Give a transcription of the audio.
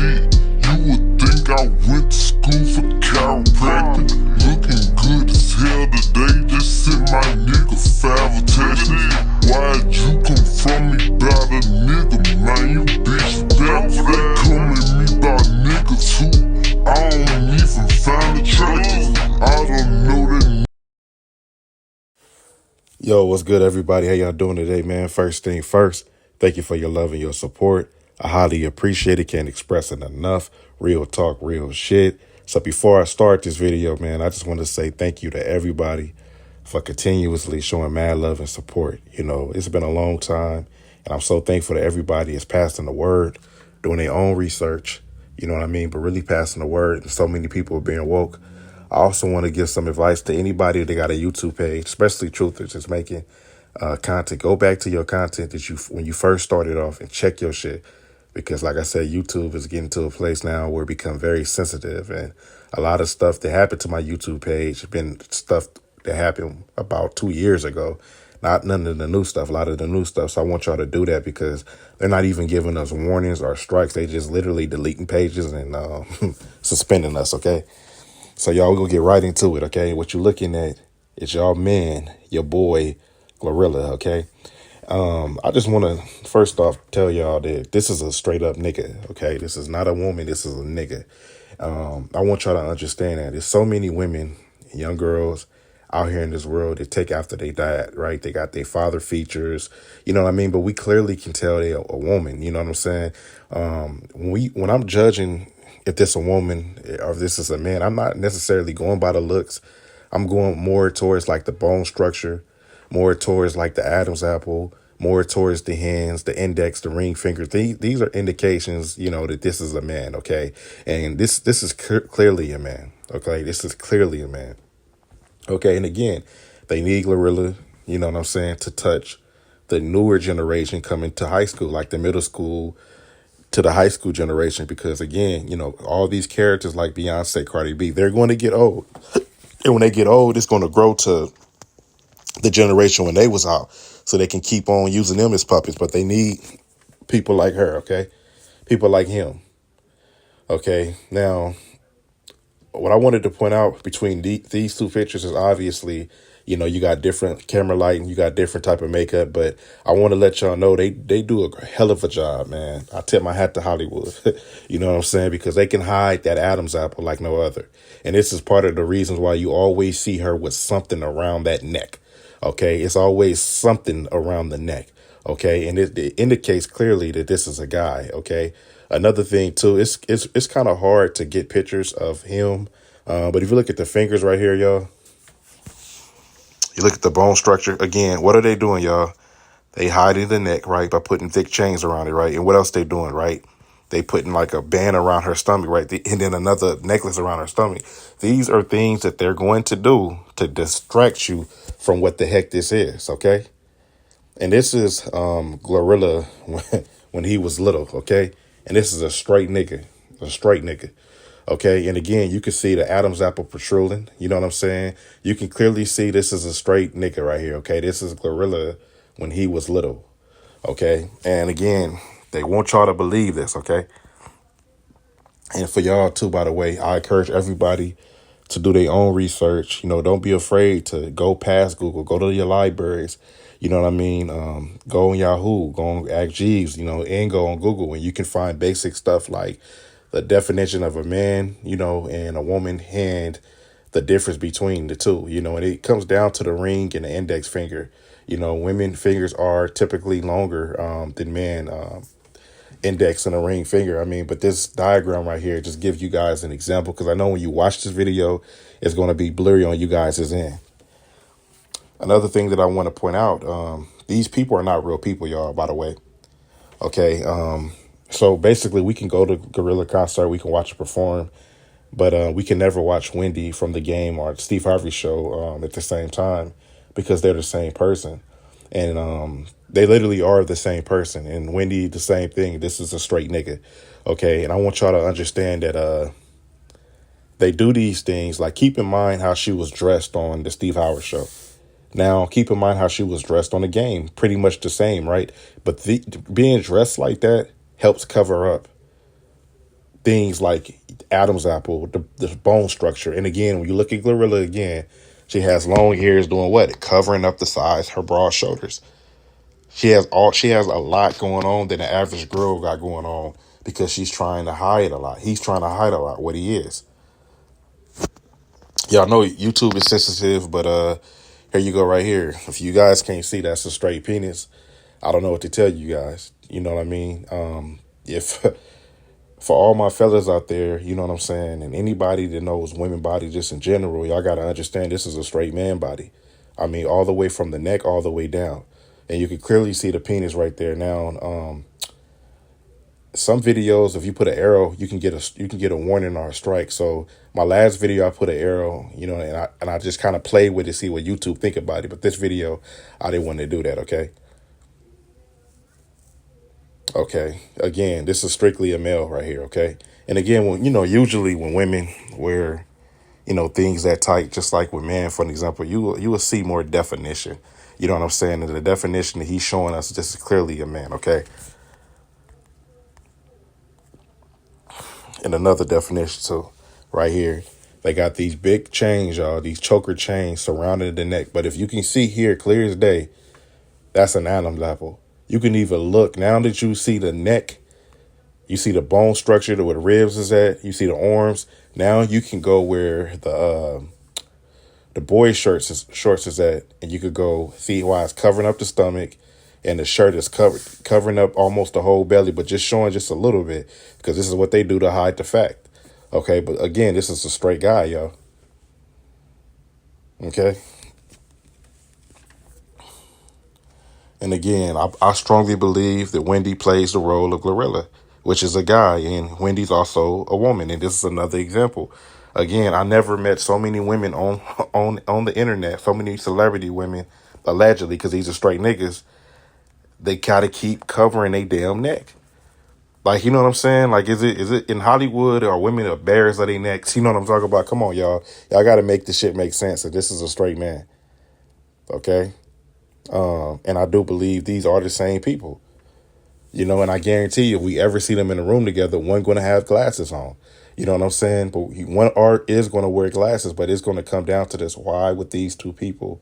shit. You would think I went to school for chiropractic. Looking good as hell today, just sent my nigga 5 attachments. Why'd you come from me about a nigga, man? You bitch back. They come at me about niggas who I don't even find attractive. I don't know that. Yo, what's good, everybody? How y'all doing today, man? First thing first, thank you for your love and your support. I highly appreciate it. Can't express it enough. Real talk, real shit. So before I start this video, man, I just want to say thank you to everybody for continuously showing mad love and support. You know, it's been a long time, and I'm so thankful to everybody that's passing the word, doing their own research, you know what I mean, but really passing the word, and so many people are being woke. I also want to give some advice to anybody that got a YouTube page, especially truthers that's making content. Go back to your content that when you first started off and check your shit. Because like I said, YouTube is getting to a place now where it become very sensitive. And a lot of stuff that happened to my YouTube page has been stuff that happened about 2 years ago. Not none of the new stuff, a lot of the new stuff. So I want y'all to do that because they're not even giving us warnings or strikes. They just literally deleting pages and suspending us, okay? So y'all, we're going to get right into it, okay? What you're looking at is y'all man, your boy, GloRilla, okay? I just want to first off tell y'all that this is a straight up nigga, okay? This is not a woman. This is a nigga. I want y'all to understand that there's so many women, young girls out here in this world that take after they dad, right? They got their father features, you know what I mean? But we clearly can tell they're a woman, you know what I'm saying? When I'm judging if this a woman or if this is a man, I'm not necessarily going by the looks. I'm going more towards like the bone structure, more towards like the Adam's apple, more towards the hands, the index, the ring finger. These are indications, you know, that this is a man, okay? And this is clearly a man, okay? This is clearly a man, okay? And again, they need GloRilla, you know what I'm saying, to touch the newer generation coming to high school, like the middle school to the high school generation, because again, you know, all these characters like Beyonce, Cardi B, they're going to get old. And when they get old, it's going to grow to the generation when they was out, so they can keep on using them as puppets. But they need people like her, okay? People like him, okay? Now, what I wanted to point out between these two pictures is obviously, you know, you got different camera lighting, you got different type of makeup, but I want to let y'all know they do a hell of a job, man. I tip my hat to Hollywood, you know what I'm saying? Because they can hide that Adam's apple like no other. And this is part of the reasons why you always see her with something around that neck, okay? It's always something around the neck, okay? And it indicates clearly that this is a guy, okay? Another thing, too, it's kind of hard to get pictures of him, but if you look at the fingers right here, y'all, you look at the bone structure. Again, what are they doing, y'all? They hiding the neck, right, by putting thick chains around it, right? And what else they doing, right? They putting like a band around her stomach, right? And then another necklace around her stomach. These are things that they're going to do to distract you from what the heck this is, okay? And this is GloRilla when he was little, okay? And this is a straight nigga, okay? And again, you can see the Adam's apple protruding, you know what I'm saying? You can clearly see this is a straight nigga right here, okay? This is GloRilla when he was little, okay? And again, they want y'all to believe this, okay? And for y'all too, by the way, I encourage everybody to do their own research. You know, don't be afraid to go past Google, go to your libraries, you know what I mean? Go on Yahoo, go on Ask Jeeves, you know, and go on Google, and you can find basic stuff like the definition of a man, you know, and a woman, and the difference between the two, you know, and it comes down to the ring and the index finger. You know, women fingers are typically longer than men, index and a ring finger. I mean, but this diagram right here just gives you guys an example, because I know when you watch this video, it's going to be blurry on you guys' end. Another thing that I want to point out, these people are not real people, y'all, by the way. Okay. So basically we can go to GloRilla concert, we can watch her perform, but we can never watch Wendy from The Game or Steve Harvey show at the same time, because they're the same person. And they literally are the same person. And Wendy, the same thing. This is a straight nigga. Okay. And I want y'all to understand that they do these things. Like, keep in mind how she was dressed on the Steve Howard show. Now, keep in mind how she was dressed on The Game. Pretty much the same, right? But being dressed like that helps cover up things like Adam's apple, the bone structure. And again, when you look at GloRilla again, she has long hairs doing what? Covering up the sides, her broad shoulders. She has a lot going on than the average girl got going on because she's trying to hide a lot. He's trying to hide a lot what he is. Y'all know YouTube is sensitive, but here you go right here. If you guys can't see, that's a straight penis. I don't know what to tell you guys. You know what I mean? If for all my fellas out there, you know what I'm saying, and anybody that knows women body just in general, y'all got to understand this is a straight man body. I mean, all the way from the neck all the way down. And you can clearly see the penis right there. Now, some videos, if you put an arrow, you can get a warning or a strike. So my last video, I put an arrow, you know, and I just kind of played with it, see what YouTube think about it. But this video, I didn't want to do that. Okay. Okay. Again, this is strictly a male right here. Okay. And again, when usually when women wear, things that tight, just like with men, for an example, you will see more definition. You know what I'm saying? And the definition that he's showing us, this is clearly a man. Okay. And another definition, so right here, they got these big chains, y'all, these choker chains surrounding the neck. But if you can see here, clear as day, that's an Adam's apple. You can even look, now that you see the neck, you see the bone structure where the ribs is at, you see the arms. Now you can go where the boys' shorts is at, and you could go see why it's covering up the stomach, and the shirt is covering up almost the whole belly, but just showing just a little bit, because this is what they do to hide the fact. Okay, but again, this is a straight guy, y'all. Okay. And again, I strongly believe that Wendy plays the role of GloRilla, which is a guy, and Wendy's also a woman, and this is another example. Again, I never met so many women on the internet, so many celebrity women, allegedly, because these are straight niggas. They gotta keep covering their damn neck. Like, you know what I'm saying? Like, is it in Hollywood, or women are bears of their necks? You know what I'm talking about? Come on, y'all. Y'all got to make this shit make sense. That this is a straight man. Okay? And I do believe these are the same people. You know, and I guarantee you, if we ever see them in a room together, one going to have glasses on. You know what I'm saying? But one art is going to wear glasses, but it's going to come down to this. Why would these two people